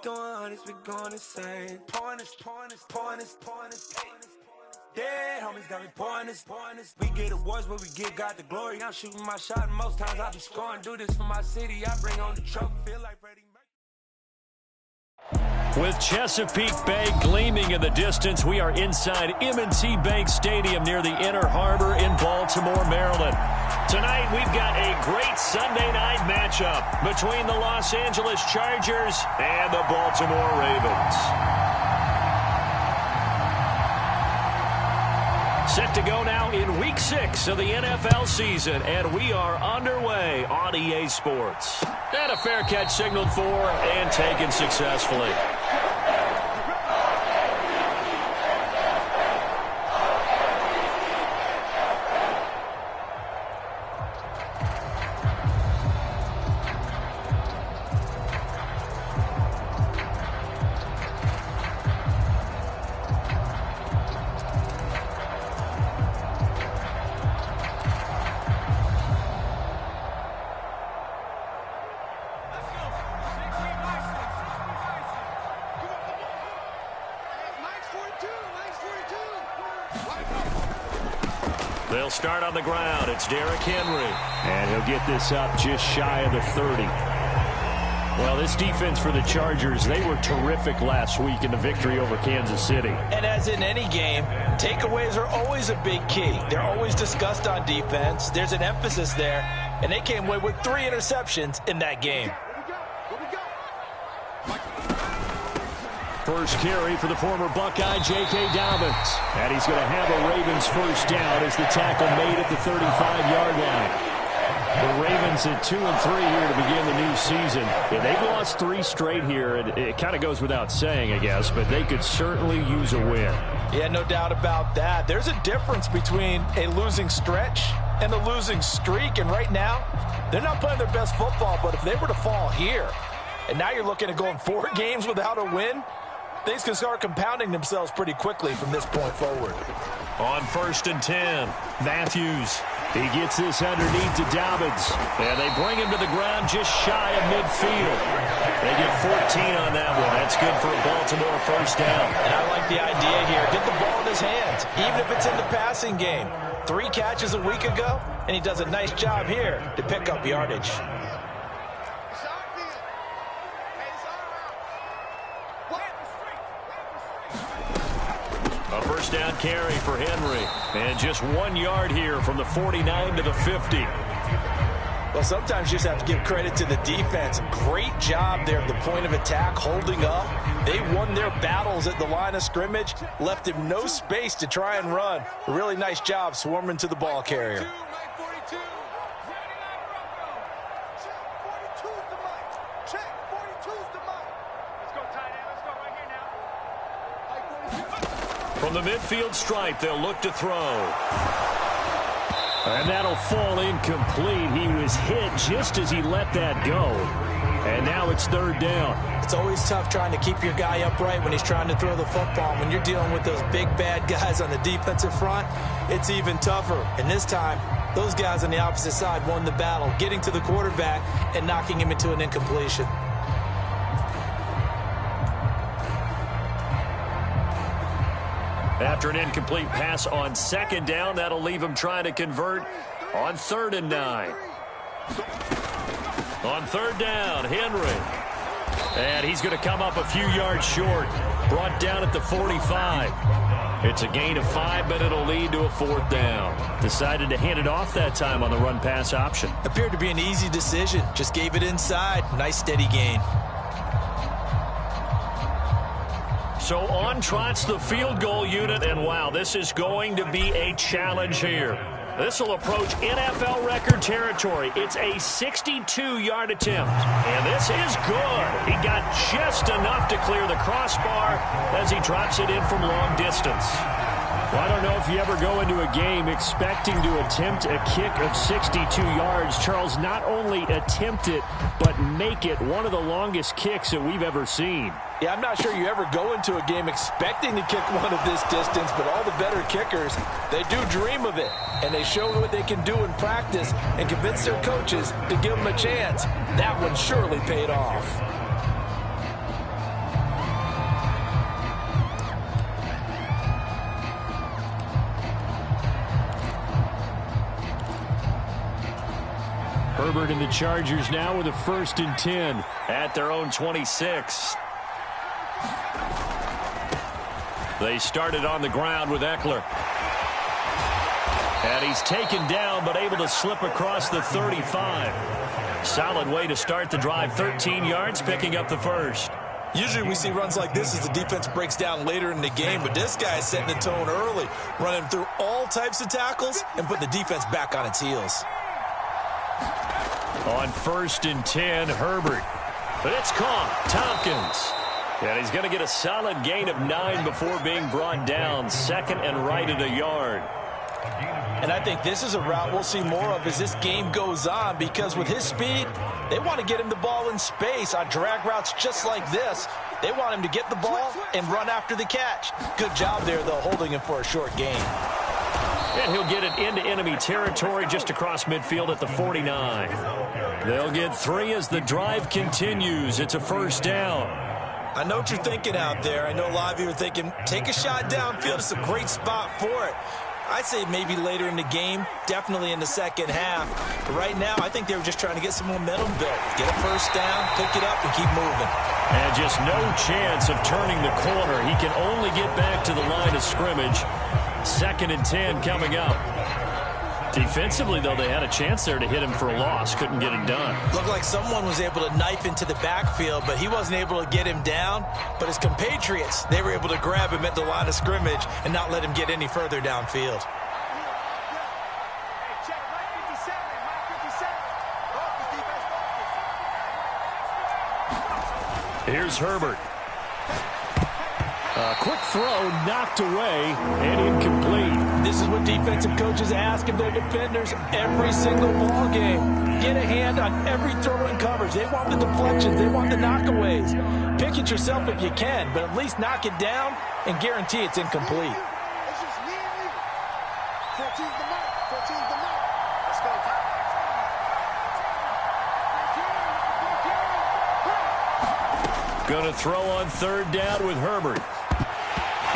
throwing hundreds, we going insane. Pointers. Dead homies got me pointers. We get awards, but we got the glory. I'm shooting my shot, and most times I be scoring. Do this for my city, I bring on the trophy. Feel like Freddie. With Chesapeake Bay gleaming in the distance, we are inside M&T Bank Stadium near the Inner Harbor in Baltimore, Maryland. Tonight, we've got a great Sunday night matchup between the Los Angeles Chargers and the Baltimore Ravens. Set to go now in Week 6 of the NFL season, and we are underway on EA Sports. And a fair catch signaled for and taken successfully. They'll start on the ground. It's Derrick Henry. And he'll get this up just shy of the 30. Well, this defense for the Chargers, they were terrific last week in the victory over Kansas City. And as in any game, takeaways are always a big key. They're always discussed on defense. There's an emphasis there, and they came away with 3 interceptions in that game. First carry for the former Buckeye, J.K. Dobbins. And he's going to have a Ravens first down as the tackle made at the 35-yard line. The Ravens at 2-3 here to begin the new season. Yeah, they've lost 3 straight here. It kind of goes without saying, I guess, but they could certainly use a win. Yeah, no doubt about that. There's a difference between a losing stretch and a losing streak, and right now, they're not playing their best football, but if they were to fall here, and now you're looking at going 4 games without a win, things can start compounding themselves pretty quickly from this point forward. On 1st and 10, Matthews. He gets this underneath to Dobbins. And they bring him to the ground just shy of midfield. They get 14 on that one. That's good for a Baltimore first down. And I like the idea here. Get the ball in his hands, even if it's in the passing game. 3 catches a week ago, and he does a nice job here to pick up yardage. A first down carry for Henry. And just 1 yard here from the 49 to the 50. Well, sometimes you just have to give credit to the defense. Great job there at the point of attack, holding up. They won their battles at the line of scrimmage, left him no space to try and run. A really nice job swarming to the ball carrier. From the midfield stripe, they'll look to throw. And that'll fall incomplete. He was hit just as he let that go. And now it's 3rd down. It's always tough trying to keep your guy upright when he's trying to throw the football. When you're dealing with those big, bad guys on the defensive front, it's even tougher. And this time, those guys on the opposite side won the battle, getting to the quarterback and knocking him into an incompletion. After an incomplete pass on 2nd down, that'll leave him trying to convert on 3rd and 9. On 3rd down, Henry. And he's going to come up a few yards short. Brought down at the 45. It's a gain of 5, but it'll lead to a 4th down. Decided to hand it off that time on the run-pass option. Appeared to be an easy decision. Just gave it inside. Nice, steady gain. So on trots the field goal unit, and wow, this is going to be a challenge here. This will approach NFL record territory. It's a 62-yard attempt, and this is good. He got just enough to clear the crossbar as he drops it in from long distance. Well, I don't know if you ever go into a game expecting to attempt a kick of 62 yards. Charles, not only attempt it, but make it one of the longest kicks that we've ever seen. Yeah, I'm not sure you ever go into a game expecting to kick one of this distance, but all the better kickers, they do dream of it, and they show what they can do in practice and convince their coaches to give them a chance. That one surely paid off. Herbert and the Chargers now with a 1st and 10. At their own 26. They started on the ground with Eckler. And he's taken down but able to slip across the 35. Solid way to start the drive. 13 yards, picking up the first. Usually we see runs like this as the defense breaks down later in the game, but this guy is setting the tone early, running through all types of tackles and putting the defense back on its heels. On 1st and 10, Herbert. It's caught. Tompkins. And he's going to get a solid gain of 9 before being brought down. 2nd and right at a yard. And I think this is a route we'll see more of as this game goes on, because with his speed, they want to get him the ball in space on drag routes just like this. They want him to get the ball and run after the catch. Good job there, though, holding him for a short gain. And he'll get it into enemy territory just across midfield at the 49. They'll get 3 as the drive continues. It's a 1st down. I know what you're thinking out there. I know a lot of you are thinking, take a shot downfield. It's a great spot for it. I'd say maybe later in the game, definitely in the second half. But right now, I think they were just trying to get some momentum built. Get a 1st down, pick it up, and keep moving. And just no chance of turning the corner. He can only get back to the line of scrimmage. 2nd and 10 coming up. Defensively, though, they had a chance there to hit him for a loss. Couldn't get it done. Looked like someone was able to knife into the backfield, but he wasn't able to get him down. But his compatriots, they were able to grab him at the line of scrimmage and not let him get any further downfield. Here's Herbert. A quick throw knocked away and incomplete. This is what defensive coaches ask of their defenders every single ball game. Get a hand on every throw in coverage. They want the deflections. They want the knockaways. Pick it yourself if you can, but at least knock it down and guarantee it's incomplete. It's just me and you. 14's the mark. 14's the mark. Let's go. Going to throw on 3rd down with Herbert.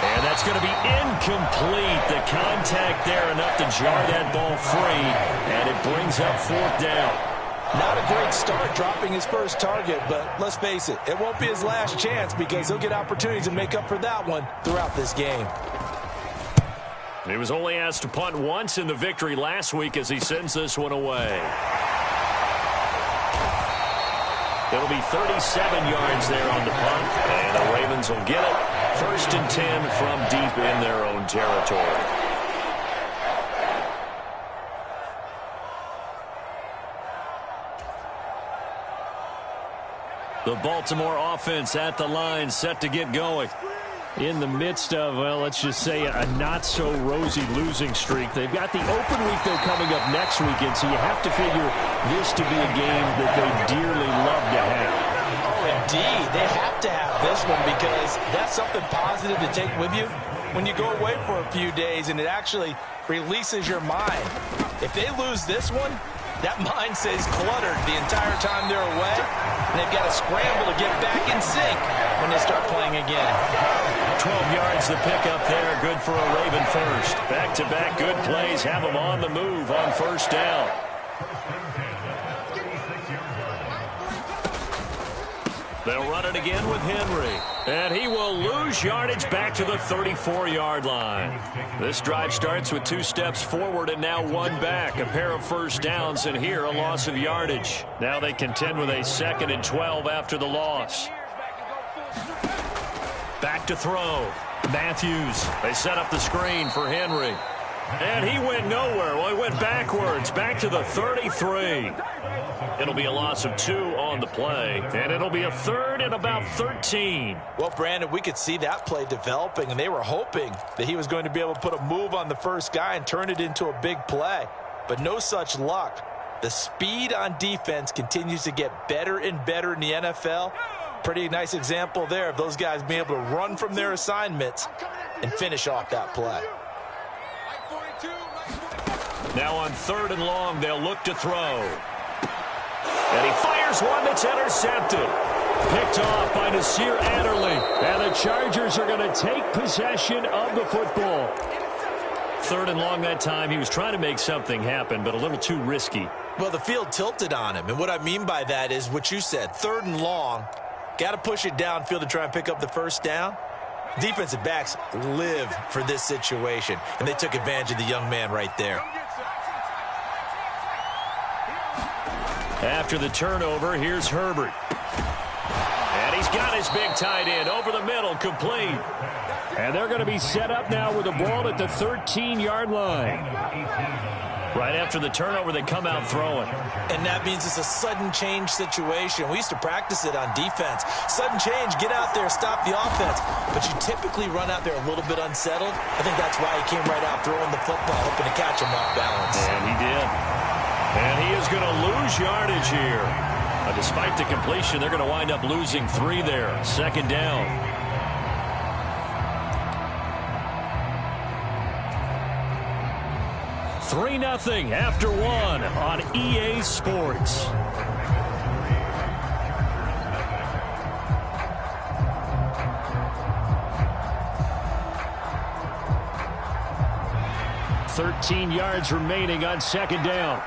And that's going to be incomplete. The contact there enough to jar that ball free. And it brings up 4th down. Not a great start dropping his first target, but let's face it, it won't be his last chance because he'll get opportunities to make up for that one throughout this game. He was only asked to punt once in the victory last week as he sends this one away. It'll be 37 yards there on the punt, and the Ravens will get it. 1st and 10 from deep in their own territory. The Baltimore offense at the line, set to get going. In the midst of, well, let's just say a not-so-rosy losing streak. They've got the open week, though, coming up next weekend, so you have to figure this to be a game that they dearly love to have. Oh, indeed. They have to have this one because that's something positive to take with you when you go away for a few days, and it actually releases your mind. If they lose this one, that mind stays cluttered the entire time they're away, and they've got to scramble to get back in sync when they start playing again. 12 yards the pickup there. Good for a Raven first. Back-to-back good plays have them on the move on 1st down. They'll run it again with Henry. And he will lose yardage back to the 34-yard line. This drive starts with 2 steps forward and now 1 back. A pair of 1st downs, and here a loss of yardage. Now they contend with a 2nd and 12 after the loss. Back to throw. Matthews. They set up the screen for Henry. And he went nowhere. Well, he went backwards. Back to the 33. It'll be a loss of 2 on the play. And it'll be a 3rd and about 13. Well, Brandon, we could see that play developing, and they were hoping that he was going to be able to put a move on the first guy and turn it into a big play. But no such luck. The speed on defense continues to get better and better in the NFL. Pretty nice example there of those guys being able to run from their assignments and finish off that play. Now on 3rd and long, they'll look to throw. And he fires one that's intercepted. Picked off by Nasir Adderley. And the Chargers are going to take possession of the football. 3rd and long that time. He was trying to make something happen, but a little too risky. Well, the field tilted on him, and what I mean by that is what you said, 3rd and long, got to push it downfield to try and pick up the first down. Defensive backs live for this situation, and they took advantage of the young man right there. After the turnover, here's Herbert. And he's got his big tight end over the middle, complete. And they're going to be set up now with the ball at the 13-yard line. Right after the turnover, they come out throwing. And that means it's a sudden change situation. We used to practice it on defense. Sudden change, get out there, stop the offense. But you typically run out there a little bit unsettled. I think that's why he came right out throwing the football, hoping to catch him off balance. And he did. And he is going to lose yardage here. Despite the completion, they're going to wind up losing 3 there. 2nd down. Three 0 after 1 on EA Sports. $13 yards remaining on 2nd down.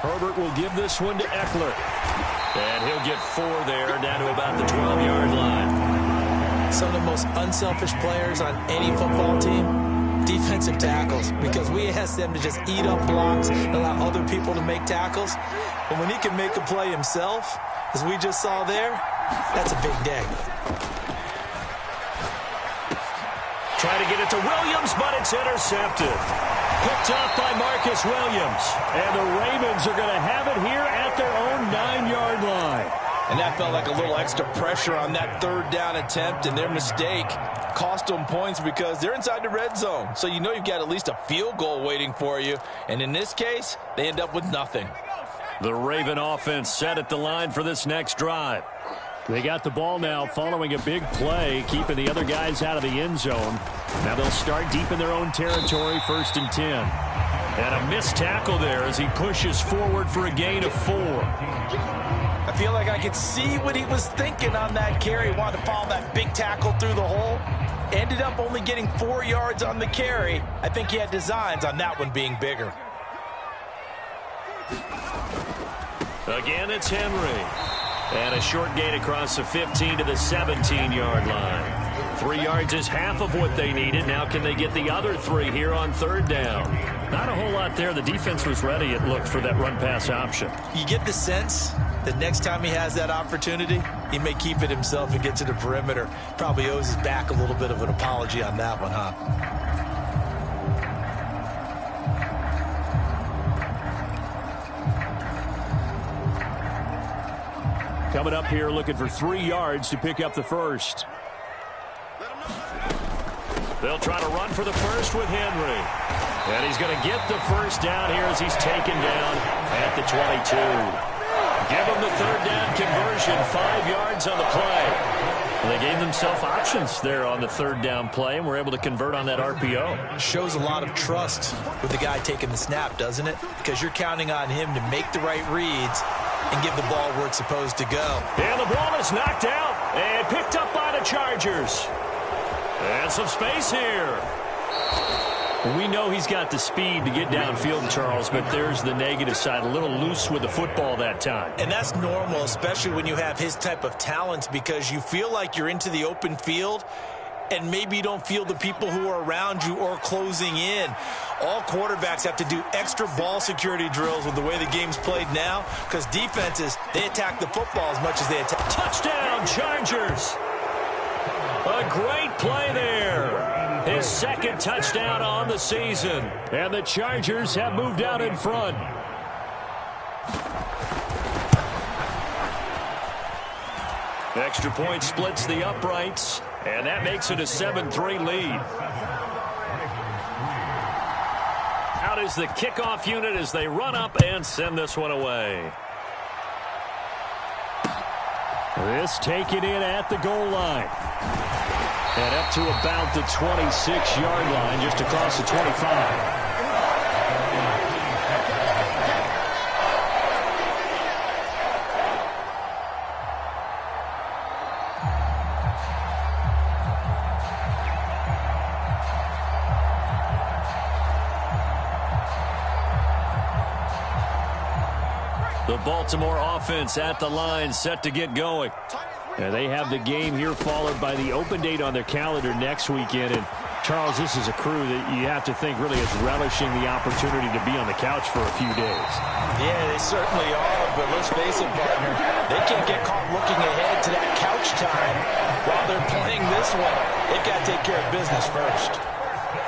Herbert will give this one to Eckler. And he'll get 4 there, down to about the 12-yard line. Some of the most unselfish players on any football team, defensive tackles, because we ask them to just eat up blocks and allow other people to make tackles. But when he can make a play himself, as we just saw there, that's a big day. Try to get it to Williams, but it's intercepted. Picked off by Marcus Williams. And the Ravens are going to have it here at their own 9-yard line. And that felt like a little extra pressure on that 3rd down attempt, and their mistake cost them points because they're inside the red zone. So you know you've got at least a field goal waiting for you. And in this case, they end up with nothing. The Raven offense set at the line for this next drive. They got the ball now following a big play, keeping the other guys out of the end zone. Now they'll start deep in their own territory, 1st and 10. And a missed tackle there as he pushes forward for a gain of 4. I feel like I could see what he was thinking on that carry. He wanted to follow that big tackle through the hole. Ended up only getting 4 yards on the carry. I think he had designs on that one being bigger. Again, it's Henry. And a short gain across the 15 to the 17-yard line. 3 yards is half of what they needed. Now can they get the other 3 here on 3rd down? Not a whole lot there. The defense was ready, it looked, for that run-pass option. You get the sense that next time he has that opportunity, he may keep it himself and get to the perimeter. Probably owes his back a little bit of an apology on that one, huh? Coming up here looking for 3 yards to pick up the first. They'll try to run for the first with Henry. And he's going to get the first down here as he's taken down at the 22. Give him the 3rd down conversion, 5 yards on the play. They gave themselves options there on the 3rd down play and were able to convert on that RPO. Shows a lot of trust with the guy taking the snap, doesn't it? Because you're counting on him to make the right reads and give the ball where it's supposed to go. And the ball is knocked out and picked up by the Chargers. And some space here. We know he's got the speed to get downfield, Charles, but there's the negative side. A little loose with the football that time. And that's normal, especially when you have his type of talent, because you feel like you're into the open field and maybe you don't feel the people who are around you or closing in. All quarterbacks have to do extra ball security drills with the way the game's played now, because defenses, they attack the football as much as they attack. Touchdown, Chargers! A great play there. His 2nd touchdown on the season. And the Chargers have moved out in front. Extra point splits the uprights, and that makes it a 7-3 lead. Out is the kickoff unit as they run up and send this one away. This taken in at the goal line. And up to about the 26-yard line, just across the 25. The Baltimore offense at the line, set to get going. And they have the game here followed by the open date on their calendar next weekend. And Charles, this is a crew that you have to think really is relishing the opportunity to be on the couch for a few days. Yeah, they certainly are, but let's face it, partner, they can't get caught looking ahead to that couch time while they're playing this one. They've got to take care of business first.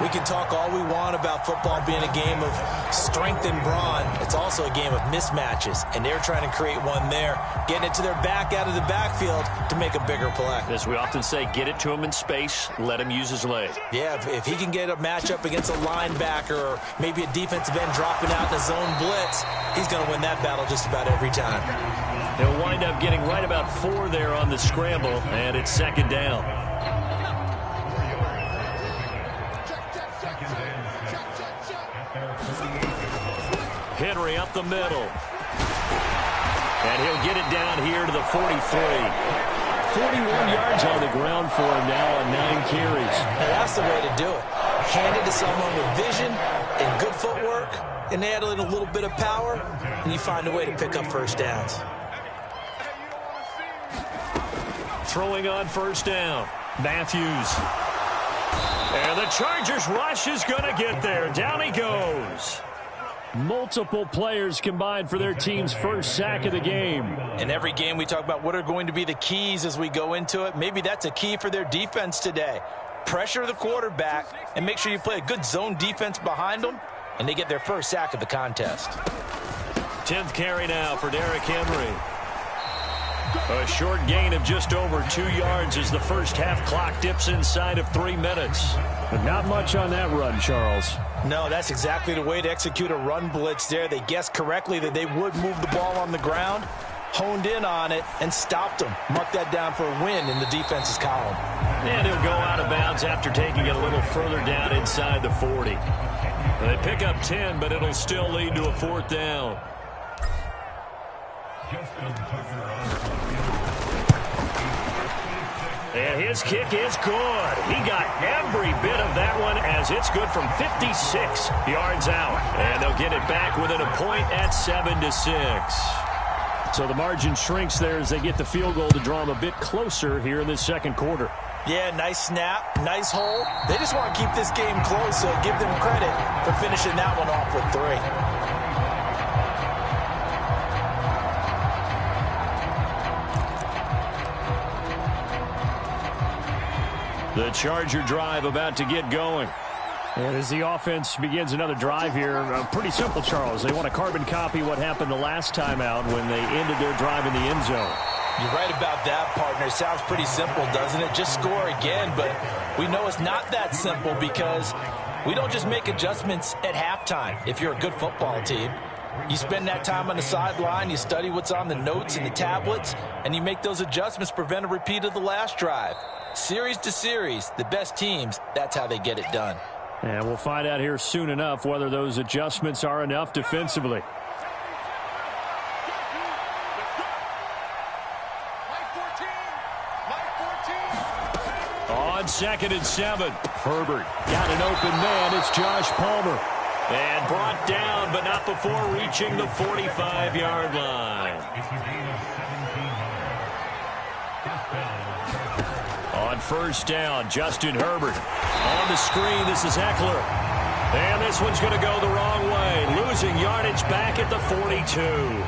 We can talk all we want about football being a game of strength and brawn. It's also a game of mismatches, and they're trying to create one there, getting it to their back out of the backfield to make a bigger play. As we often say, get it to him in space, let him use his leg. Yeah, if he can get a matchup against a linebacker or maybe a defensive end dropping out in a zone blitz, he's going to win that battle just about every time. They'll wind up getting right about 4 there on the scramble, and it's second down. Henry up the middle. And he'll get it down here to the 43. 41 yards on the ground for him now on 9 carries. Now that's the way to do it. Hand it to someone with vision and good footwork, and add in a little bit of power, and you find a way to pick up first downs. Throwing on first down, Matthews. And the Chargers rush is going to get there. Down he goes. Multiple players combined for their team's first sack of the game. In every game we talk about what are going to be the keys as we go into it. Maybe that's a key for their defense today. Pressure the quarterback and make sure you play a good zone defense behind them, and they get their first sack of the contest. 10th carry now for Derrick Henry. A short gain of just over 2 yards as the first half clock dips inside of 3 minutes. But not much on that run, Charles. No, that's exactly the way to execute a run blitz there. They guessed correctly that they would move the ball on the ground, honed in on it, and stopped them. Mark that down for a win in the defense's column. And he'll go out of bounds after taking it a little further down inside the 40. They pick up 10, but it'll still lead to a 4th down. And his kick is good. He got every bit of that one as it's good from 56 yards out. And they'll get it back within a point at 7-6. So the margin shrinks there as they get the field goal to draw them a bit closer here in this second quarter. Yeah, nice snap, nice hole. They just want to keep this game close, so give them credit for finishing that one off with 3. The Charger drive about to get going. And as the offense begins another drive here, pretty simple, Charles. They want to carbon copy what happened the last time out when they ended their drive in the end zone. You're right about that, partner. It sounds pretty simple, doesn't it? Just score again, but we know it's not that simple because we don't just make adjustments at halftime if you're a good football team. You spend that time on the sideline, you study what's on the notes and the tablets, and you make those adjustments to prevent a repeat of the last drive. Series to series, the best teams, that's how they get it done. And we'll find out here soon enough whether those adjustments are enough defensively. On 2nd and 7, Herbert got an open man. It's Josh Palmer. And brought down, but not before reaching the 45-yard line. On first down, Justin Herbert. On the screen, this is Eckler. And this one's going to go the wrong way. Losing yardage back at the 42.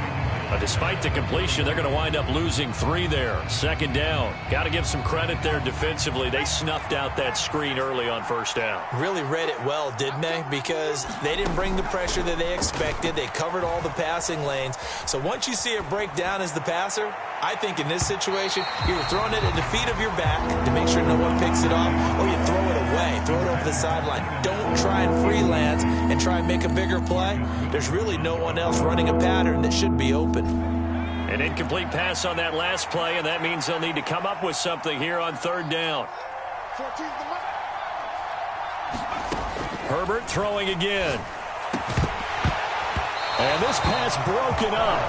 But despite the completion, they're going to wind up losing 3 there. 2nd down. Got to give some credit there defensively. They snuffed out that screen early on first down. Really read it well, didn't they? Because they didn't bring the pressure that they expected. They covered all the passing lanes. So once you see it break down as the passer, I think in this situation, you're throwing it at the feet of your back to make sure no one picks it off, or you throw it away, throw it over the sideline. Don't try and freelance and try and make a bigger play. There's really no one else running a pattern that should be open. An incomplete pass on that last play, and that means they'll need to come up with something here on 3rd down. Herbert throwing again. And this pass broken up.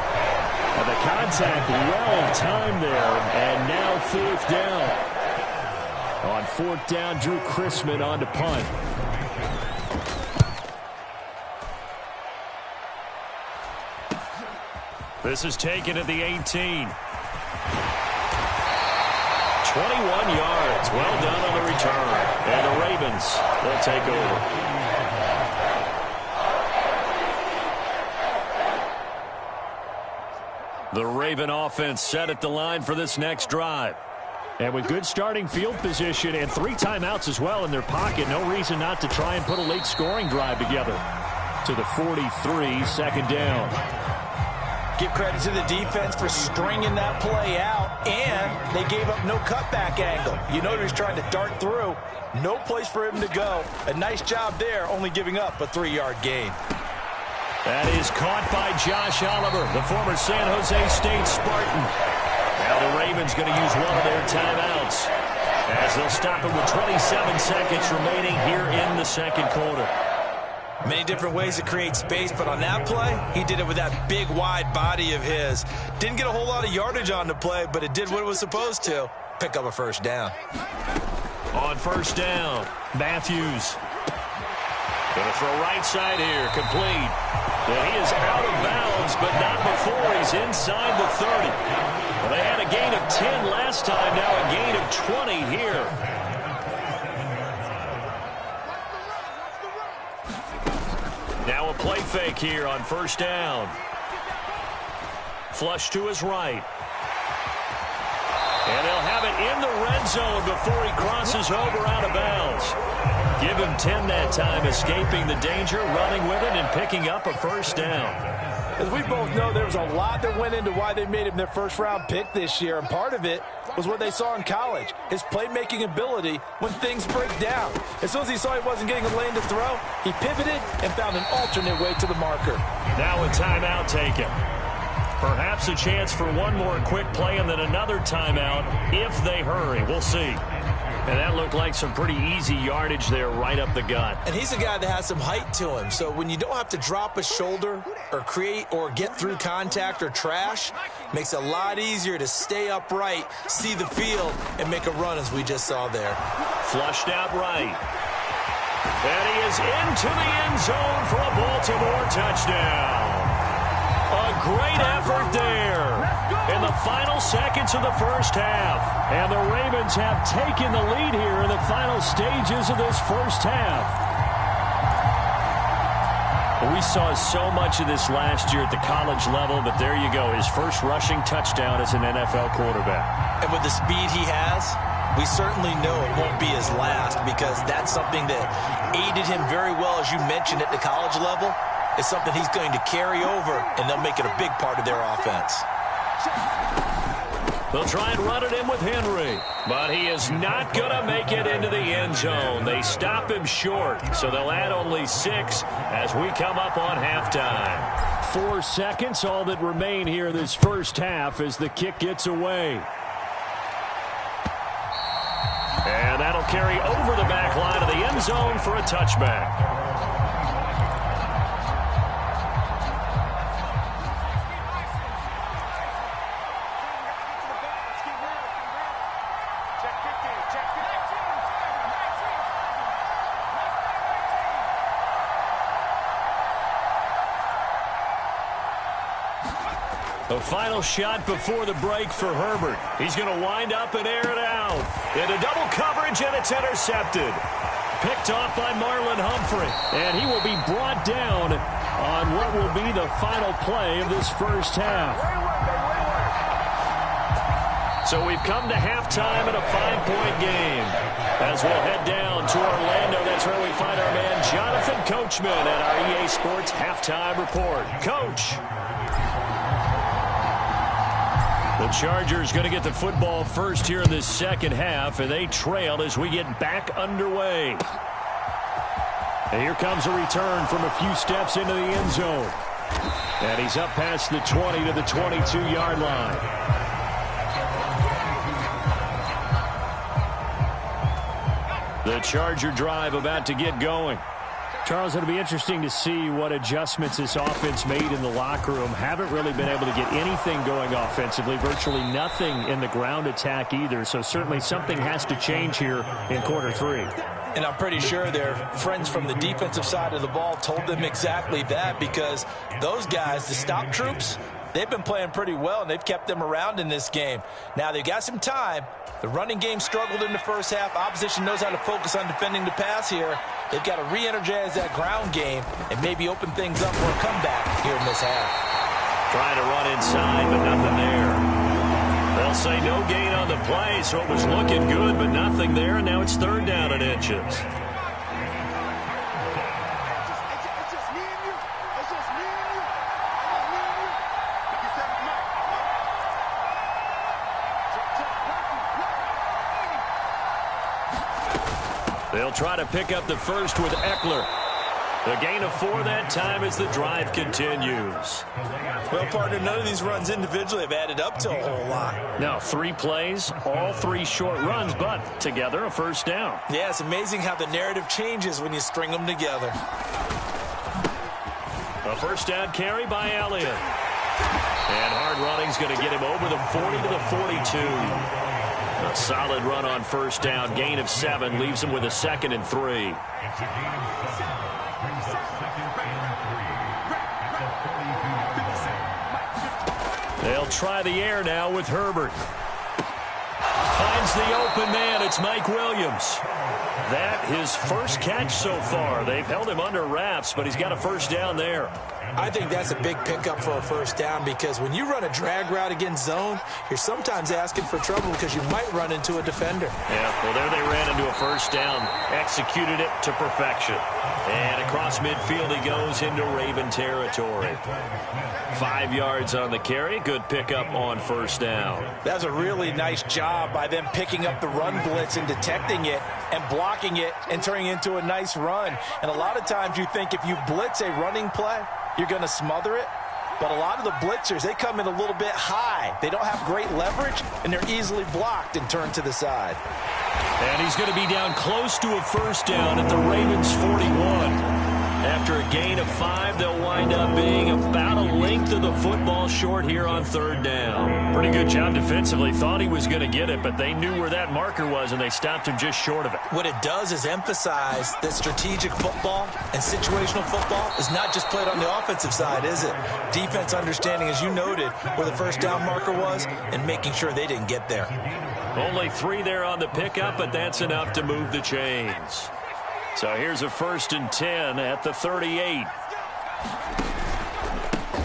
And the contact well timed there, and now 4th down. On 4th down, Drew Chrisman on to punt. This is taken at the 18. 21 yards. Well done on the return. And the Ravens will take over. The Raven offense set at the line for this next drive. And with good starting field position and 3 timeouts as well in their pocket, no reason not to try and put a late scoring drive together. To the 43, second down. Give credit to the defense for stringing that play out, and they gave up no cutback angle. You know he was trying to dart through. No place for him to go. A nice job there, only giving up a 3-yard gain. That is caught by Josh Oliver, the former San Jose State Spartan. Now the Ravens going to use one of their timeouts as they'll stop it with 27 seconds remaining here in the second quarter. Many different ways to create space, but on that play, he did it with that big, wide body of his. Didn't get a whole lot of yardage on the play, but it did what it was supposed to. Pick up a first down. On first down, Matthews. Going to throw right side here, complete. And he is out of bounds, but not before he's inside the 30. Well, they had a gain of 10 last time, now a gain of 20 here. Now a play fake here on first down. Flush to his right. And they'll have it in the red zone before he crosses over out of bounds. Give him 10 that time, escaping the danger, running with it, and picking up a first down. As we both know, there was a lot that went into why they made him their first-round pick this year, and part of it was what they saw in college, his playmaking ability when things break down. As soon as he saw he wasn't getting a lane to throw, he pivoted and found an alternate way to the marker. Now a timeout taken. Perhaps a chance for one more quick play and then another timeout if they hurry. We'll see. And that looked like some pretty easy yardage there right up the gut. And he's a guy that has some height to him. So when you don't have to drop a shoulder or create or get through contact or trash, makes it a lot easier to stay upright, see the field, and make a run as we just saw there. Flushed out right. And he is into the end zone for a Baltimore touchdown. A great effort there in the final seconds of the first half. And the Ravens have taken the lead here in the final stages of this first half. We saw so much of this last year at the college level, but there you go, his first rushing touchdown as an NFL quarterback. And with the speed he has, we certainly know it won't be his last, because that's something that aided him very well, as you mentioned, at the college level. It's something he's going to carry over, and they'll make it a big part of their offense. They'll try and run it in with Henry, but he is not going to make it into the end zone. They stop him short, so they'll add only 6 as we come up on halftime. 4 seconds, all that remain here in this first half as the kick gets away. And that'll carry over the back line of the end zone for a touchback. The final shot before the break for Herbert. He's going to wind up and air it out. Into double coverage, and it's intercepted. Picked off by Marlon Humphrey. And he will be brought down on what will be the final play of this first half. So we've come to halftime in a 5-point game. As we'll head down to Orlando, that's where we find our man Jonathan Coachman at our EA Sports Halftime Report. Coach. The Chargers going to get the football first here in this second half, and they trail as we get back underway. And here comes a return from a few steps into the end zone. And he's up past the 20 to the 22-yard line. The Charger drive about to get going. Charles, it'll be interesting to see what adjustments this offense made in the locker room. Haven't really been able to get anything going offensively, virtually nothing in the ground attack either. So certainly something has to change here in quarter 3. And I'm pretty sure their friends from the defensive side of the ball told them exactly that, because those guys, the stop troops, They've been playing pretty well, and they've kept them around in this game. Now, they've got some time. The running game struggled in the first half. Opposition knows how to focus on defending the pass here. They've got to re-energize that ground game and maybe open things up for a comeback here in this half. Trying to run inside, but nothing there. They'll say no gain on the play, so it was looking good, but nothing there, and now it's third down and inches. They'll try to pick up the first with Eckler. The gain of 4 that time as the drive continues. Well, partner, none of these runs individually have added up to a whole lot. Now, 3 plays, all 3 short runs, but together a first down. Yeah, it's amazing how the narrative changes when you string them together. A first down carry by Elliott. And hard running's going to get him over the 40 to the 42. A solid run on first down. Gain of 7 leaves him with a 2nd and 3. They'll try the air now with Herbert. Finds the open man. It's Mike Williams. That his first catch so far. They've held him under wraps, but he's got a first down there. I think that's a big pickup for a first down because when you run a drag route against zone, you're sometimes asking for trouble because you might run into a defender. Yeah, well, there they ran into a first down. Executed it to perfection. And across midfield he goes into Raven territory. 5 yards on the carry. Good pickup on first down. That's a really nice job by them picking up the run blitz and detecting it and blocking it and turning it into a nice run. And a lot of times you think if you blitz a running play, you're going to smother it. But a lot of the blitzers, they come in a little bit high. They don't have great leverage, and they're easily blocked and turned to the side. And he's going to be down close to a first down at the Ravens 41. After a gain of 5, they'll wind up being about a length of the football short here on third down. Pretty good job defensively. Thought he was going to get it, but they knew where that marker was, and they stopped him just short of it. What it does is emphasize that strategic football and situational football is not just played on the offensive side, is it? Defense understanding, as you noted, where the first down marker was and making sure they didn't get there. Only 3 there on the pickup, but that's enough to move the chains. So here's a 1st and 10 at the 38.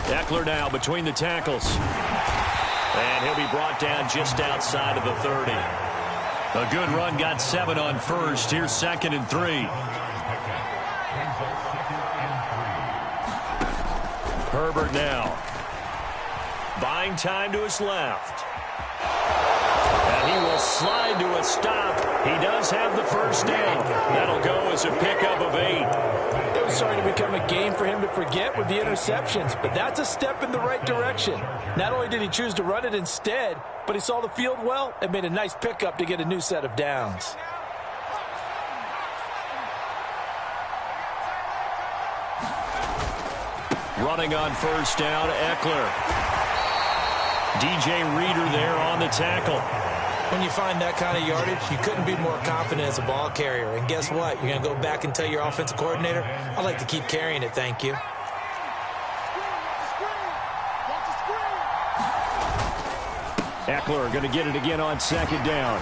Eckler now between the tackles. And he'll be brought down just outside of the 30. A good run, got 7 on first. Here's 2nd and 3. Herbert now. Buying time to his left. And he will slide to a stop. He does have the first down. That'll go as a pickup of 8. It was starting to become a game for him to forget with the interceptions, but that's a step in the right direction. Not only did he choose to run it instead, but he saw the field well and made a nice pickup to get a new set of downs. Running on first down, Eckler. DJ Reader there on the tackle. When you find that kind of yardage, you couldn't be more confident as a ball carrier. And guess what? You're going to go back and tell your offensive coordinator, I'd like to keep carrying it, thank you. Eckler going to get it again on 2nd down.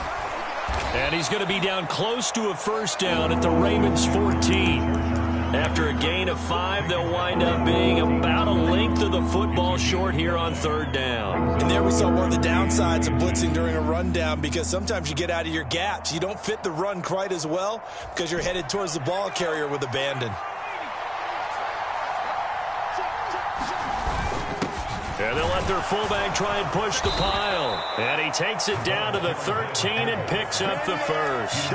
And he's going to be down close to a first down at the Ravens 14. After a gain of 5, they'll wind up being about a length of the football short here on third down. And there we saw one of the downsides of blitzing during a rundown because sometimes you get out of your gaps. You don't fit the run quite as well because you're headed towards the ball carrier with abandon. And they'll let their fullback try and push the pile. And he takes it down to the 13 and picks up the first.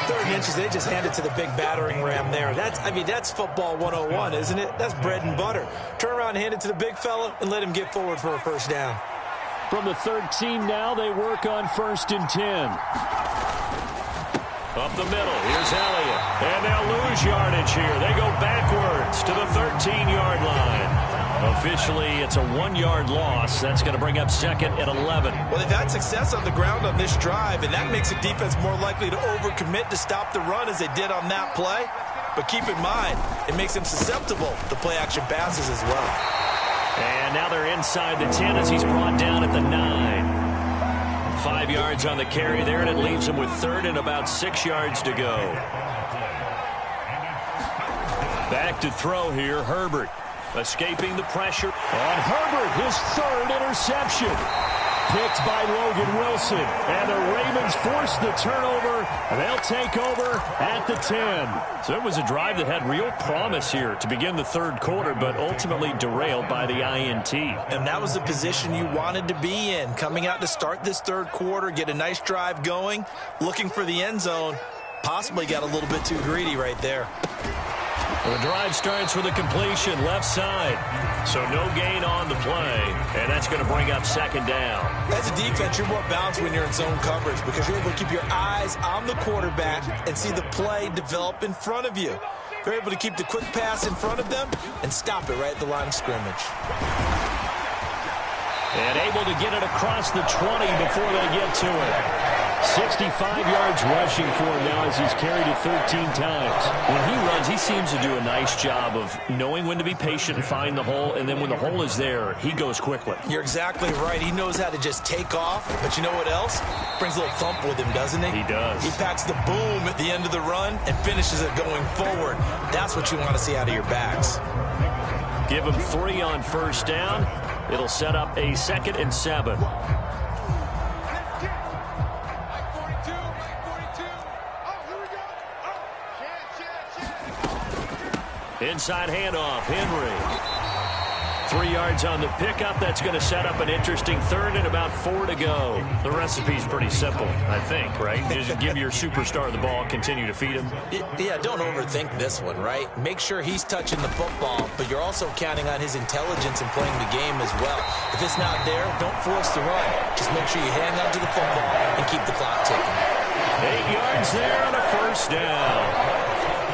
3rd inches, they just hand it to the big battering ram there. That's football 101, isn't it? That's bread and butter. Turn around and hand it to the big fella and let him get forward for a first down. From the 13 now, they work on 1st and 10. Up the middle, here's Elliott. And they'll lose yardage here. They go backwards to the 13-yard line. Officially, it's a 1-yard loss. That's going to bring up 2nd and 11. Well, they've had success on the ground on this drive, and that makes the defense more likely to overcommit to stop the run as they did on that play. But keep in mind, it makes them susceptible to play-action passes as well. And now they're inside the 10 as he's brought down at the 9. 5 yards on the carry there, and it leaves him with third and about 6 yards to go. Back to throw here, Herbert. Escaping the pressure. And Herbert, his third interception. Picked by Logan Wilson. And the Ravens force the turnover. They'll take over at the 10. So it was a drive that had real promise here to begin the third quarter, but ultimately derailed by the INT. And that was the position you wanted to be in. Coming out to start this third quarter, get a nice drive going, looking for the end zone. Possibly got a little bit too greedy right there. The drive starts with a completion left side. So no gain on the play, and that's going to bring up second down. As a defense, you're more balanced when you're in zone coverage because you're able to keep your eyes on the quarterback and see the play develop in front of you. You're able to keep the quick pass in front of them and stop it right at the line of scrimmage. And able to get it across the 20 before they get to it. 65 yards rushing for him now as he's carried it 13 times. When he runs, he seems to do a nice job of knowing when to be patient and find the hole, and then when the hole is there, he goes quickly. You're exactly right. He knows how to just take off, but you know what else? Brings a little thump with him, doesn't he? He does. He packs the boom at the end of the run and finishes it going forward. That's what you want to see out of your backs. Give him 3 on first down. It'll set up a 2nd and 7. Inside handoff, Henry. 3 yards on the pickup. That's going to set up an interesting third and about 4 to go. The recipe's pretty simple, I think, right? Just give your superstar the ball, continue to feed him. Yeah, don't overthink this one, right? Make sure he's touching the football, but you're also counting on his intelligence in playing the game as well. If it's not there, don't force the run. Just make sure you hang on to the football and keep the clock ticking. 8 yards there on a first down.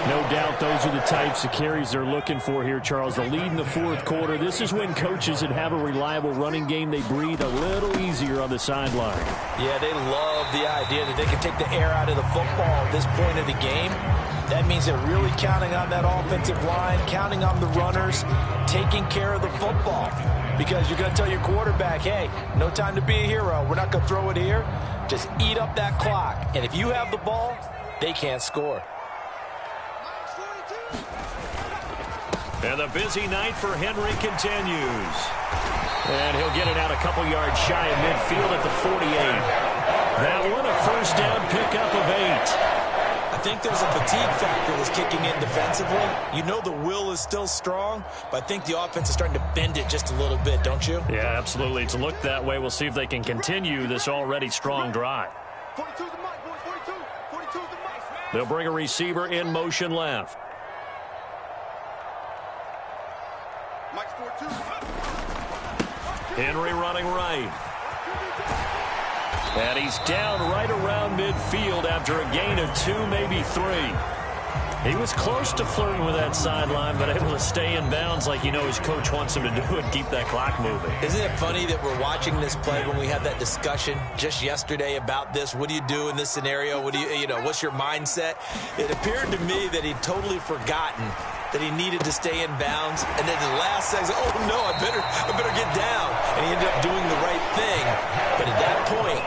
No doubt those are the types of carries they're looking for here, Charles. The lead in the fourth quarter. This is when coaches that have a reliable running game, they breathe a little easier on the sideline. Yeah, they love the idea that they can take the air out of the football at this point of the game. That means they're really counting on that offensive line, counting on the runners, taking care of the football. Because you're going to tell your quarterback, hey, no time to be a hero. We're not going to throw it here. Just eat up that clock. And if you have the ball, they can't score. And the busy night for Henry continues. And he'll get it out a couple yards shy of midfield at the 48. That one, a first down pickup of 8. I think there's a fatigue factor that's kicking in defensively. You know the will is still strong, but I think the offense is starting to bend it just a little bit, don't you? Yeah, absolutely. It's looked that way. We'll see if they can continue this already strong drive. 42's the mic, boys. 42. 42's the mic. They'll bring a receiver in motion left. Mike's 42. Henry running right. And he's down right around midfield after a gain of 2, maybe 3. He was close to flirting with that sideline, but able to stay in bounds like his coach wants him to do and keep that clock moving. Isn't it funny that we're watching this play when we had that discussion just yesterday about this? What do you do in this scenario? What do what's your mindset? It appeared to me that he'd totally forgotten that he needed to stay in bounds, and then the last second, oh no, I better get down. And he ended up doing the right thing. But at that point,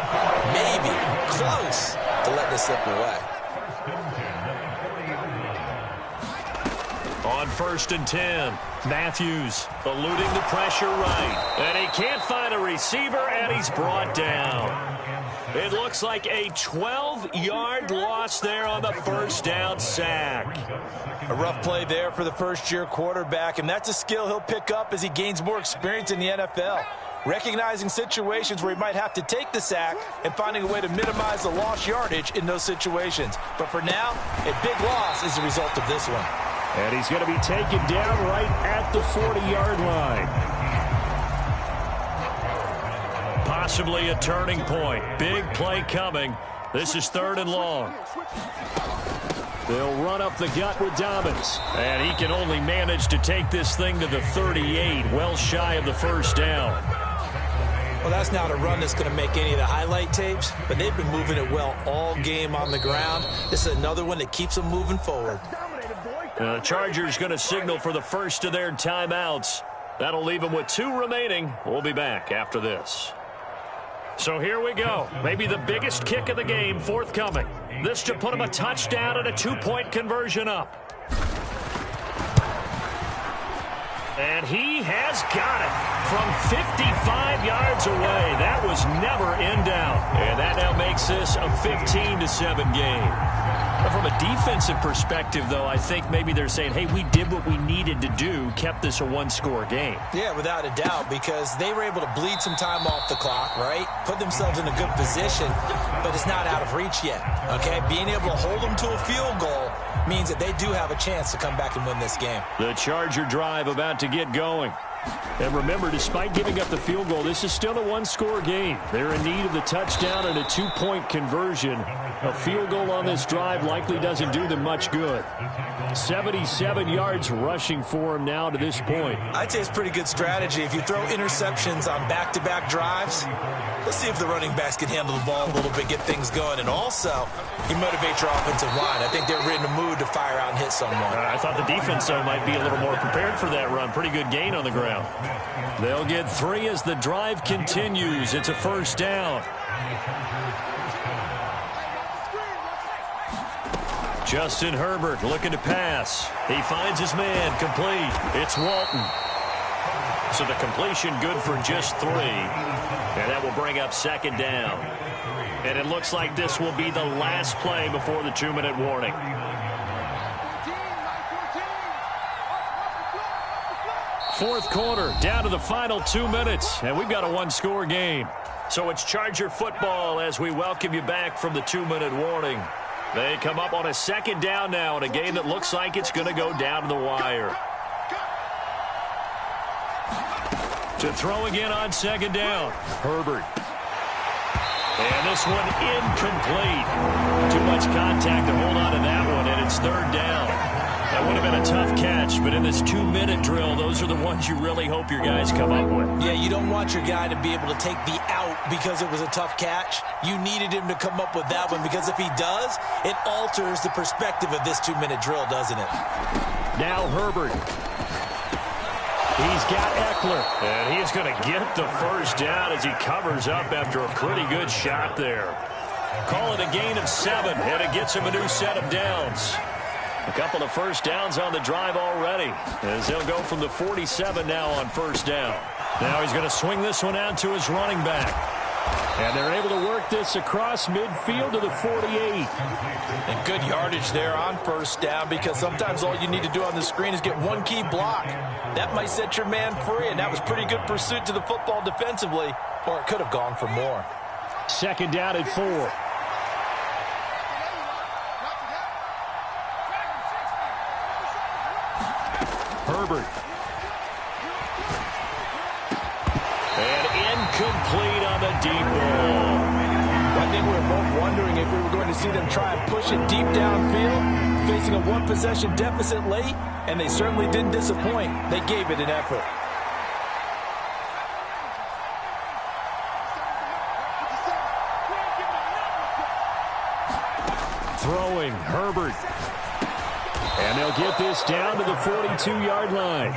maybe close to letting it slip away. On 1st and 10, Matthews eluding the pressure right. And he can't find a receiver, and he's brought down. It looks like a 12-yard loss there on the first down sack. A rough play there for the first-year quarterback, and that's a skill he'll pick up as he gains more experience in the NFL. Recognizing situations where he might have to take the sack and finding a way to minimize the lost yardage in those situations. But for now, a big loss is the result of this one. And he's going to be taken down right at the 40-yard line. Possibly a turning point. Big play coming. This is 3rd and long. They'll run up the gut with Dobbins. And he can only manage to take this thing to the 38, well shy of the first down. Well, that's not a run that's going to make any of the highlight tapes, but they've been moving it well all game on the ground. This is another one that keeps them moving forward. The Chargers going to signal for the first of their timeouts. That'll leave him with 2 remaining. We'll be back after this. So here we go. Maybe the biggest kick of the game forthcoming. This to put him a touchdown and a 2-point conversion up. And he has got it from 55 yards away. That was never in doubt. And that now makes this a 15-7 game. From a defensive perspective, though, I think maybe they're saying, hey, we did what we needed to do, kept this a 1-score game. Yeah, without a doubt, because they were able to bleed some time off the clock, right? Put themselves in a good position, but it's not out of reach yet, okay? Being able to hold them to a field goal means that they do have a chance to come back and win this game. The Charger drive about to get going. And remember, despite giving up the field goal, this is still a 1-score game. They're in need of the touchdown and a 2-point conversion. A field goal on this drive likely doesn't do them much good. 77 yards rushing for him now to this point. I'd say it's pretty good strategy. If you throw interceptions on back-to-back drives, let's see if the running backs can handle the ball a little bit, get things going. And also, you motivate your offensive line. I think they're in the mood to fire out and hit someone. I thought the defense, though, might be a little more prepared for that run. Pretty good gain on the ground. They'll get 3 as the drive continues. It's a first down. Justin Herbert looking to pass. He finds his man, complete. It's Walton. So the completion good for just 3. And that will bring up second down. And it looks like this will be the last play before the 2-minute warning. Fourth quarter, down to the final 2 minutes, and we've got a 1-score game. So it's Charger football as we welcome you back from the 2-minute warning. They come up on a second down now in a game that looks like it's going to go down to the wire. To throw again on second down, Herbert. And this one incomplete. Too much contact to hold on to that one, and it's third down. That would have been a tough catch, but in this 2-minute drill, those are the ones you really hope your guys come up with. Yeah, you don't want your guy to be able to take the out because it was a tough catch. You needed him to come up with that one because if he does, it alters the perspective of this 2-minute drill, doesn't it? Now Herbert. He's got Eckler. And he's going to get the first down as he covers up after a pretty good shot there. Call it a gain of 7, and it gets him a new set of downs. A couple of first downs on the drive already, as he'll go from the 47 now on first down. Now he's going to swing this one out to his running back. And they're able to work this across midfield to the 48. And good yardage there on first down because sometimes all you need to do on the screen is get one key block. That might set your man free, and that was pretty good pursuit to the football defensively, or it could have gone for more. Second down at 4. Herbert. And incomplete on the deep ball. I think we were both wondering if we were going to see them try and push it deep downfield, facing a one-possession deficit late, and they certainly didn't disappoint. They gave it an effort. Throwing, Herbert. And they'll get this down to the 42-yard line.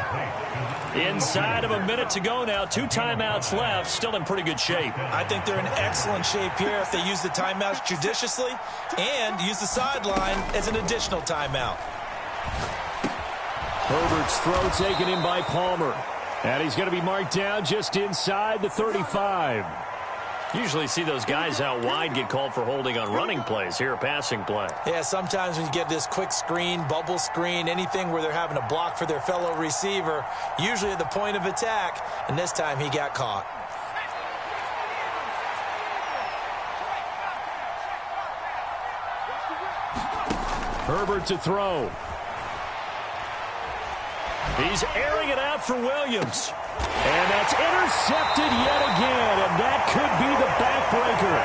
Inside of a minute to go now. 2 timeouts left. Still in pretty good shape. I think they're in excellent shape here if they use the timeouts judiciously and use the sideline as an additional timeout. Herbert's throw taken in by Palmer. And he's going to be marked down just inside the 35. Usually see those guys out wide get called for holding on running plays. Here, a passing play. Yeah, sometimes when you get this quick screen, bubble screen, anything where they're having a block for their fellow receiver, usually at the point of attack, and this time he got caught. Herbert to throw. He's airing it out for Williams. And that's intercepted yet again, and that could be the backbreaker.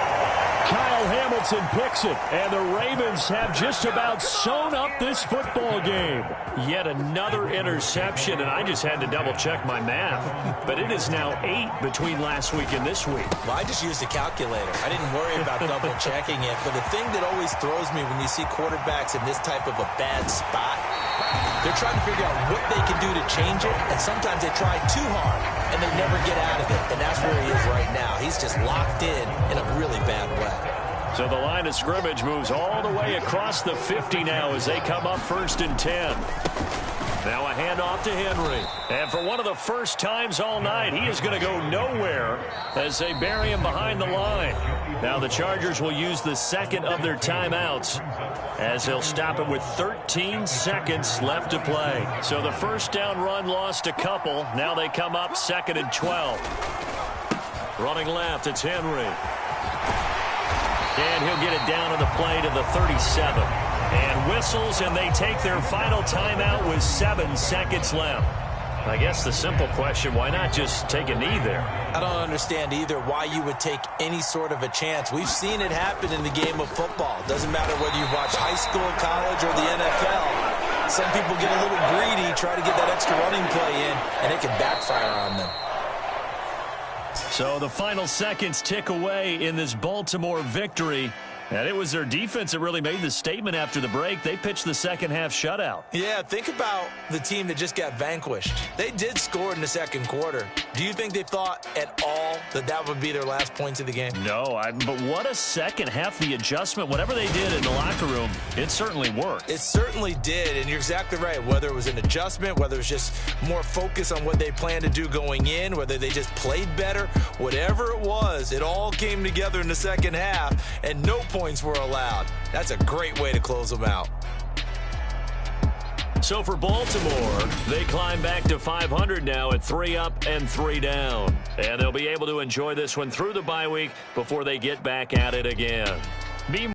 Kyle Hamilton picks it, and the Ravens have just about sewn up this football game. Yet another interception, and I just had to double-check my math. But it is now 8 between last week and this week. Well, I just used a calculator. I didn't worry about double-checking it. But the thing that always throws me when you see quarterbacks in this type of a bad spot, They're trying to figure out what they can do to change it, and sometimes they try too hard, and they never get out of it. And that's where he is right now. He's just locked in a really bad way. So the line of scrimmage moves all the way across the 50 now as they come up 1st and 10. Now a handoff to Henry. And for one of the first times all night, he is going to go nowhere as they bury him behind the line. Now the Chargers will use the second of their timeouts as they'll stop it with 13 seconds left to play. So the first down run lost a couple. Now they come up 2nd and 12. Running left, it's Henry. And he'll get it down on the play to the 37. And whistles, and they take their final timeout with 7 seconds left. I guess the simple question, why not just take a knee there? I don't understand either why you would take any sort of a chance. We've seen it happen in the game of football. Doesn't matter whether you watch high school, college, or the NFL. Some people get a little greedy, try to get that extra running play in, and it can backfire on them. So the final seconds tick away in this Baltimore victory. And it was their defense that really made the statement after the break. They pitched the second half shutout. Yeah, think about the team that just got vanquished. They did score in the second quarter. Do you think they thought at all that that would be their last points of the game? No, but what a second half. The adjustment, whatever they did in the locker room, it certainly worked. It certainly did, and you're exactly right. Whether it was an adjustment, whether it was just more focus on what they planned to do going in, whether they just played better, whatever it was, it all came together in the second half, and no points were allowed. That's a great way to close them out. So for Baltimore, they climb back to 500 now at 3 up and 3 down. And they'll be able to enjoy this one through the bye week before they get back at it again.